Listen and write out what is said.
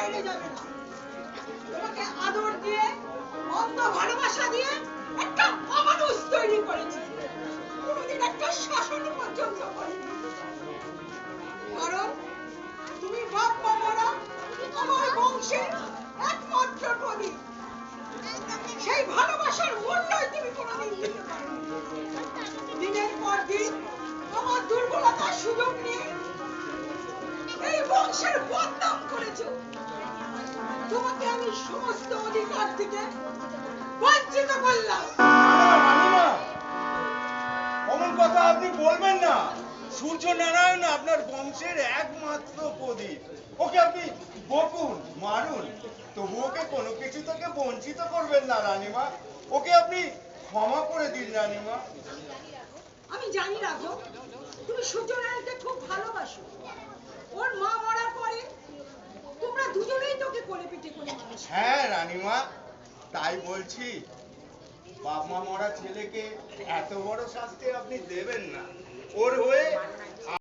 বাইরে যাবে না। তোমাকে আদর দিয়ে, অন্ধ ভালোবাসা দিয়ে একটা অমানুষ তৈরি করেছে। কোনোদিন একটা শাসন পর্যন্ত করেনি। কারণ তুমি বাপ মামারা আমার বংশের একমাত্র প্রদীপ। সেই ভালোবাসার মূল্যই তুমি কোনোদিন দিতে পারো। দিনের পর দিন আমার দুর্বলতার সুযোগ নিয়ে এই বংশের বদনাম করেছো। তোমাকে আমি সমস্ত অধিকার থেকে বঞ্চিত করলাম। অমন কথা আপনি বলবেন না। সূর্য নারায়ণ আপনার বংশের একমাত্র প্রদীপ। ওকে আপনি বকুন, মারুন, তবু ওকে কোনো কিছু থেকে বঞ্চিত করবেন না রানীমা। ওকে আপনি ক্ষমা করে দিন রানীমা। আমি জানি রাঘব, তুমি সূর্যনারায়ণকে খুব ভালোবাসো। ওর মা মরার পরে তোমরা দুজনেই তোকে কোলে পিঠে করে মানুষ। হ্যাঁ রানীমা, তাই বলছি বাপ মা মরা ছেলেকে এত বড় শাস্তি আপনি দেবেন না। ওর হয়ে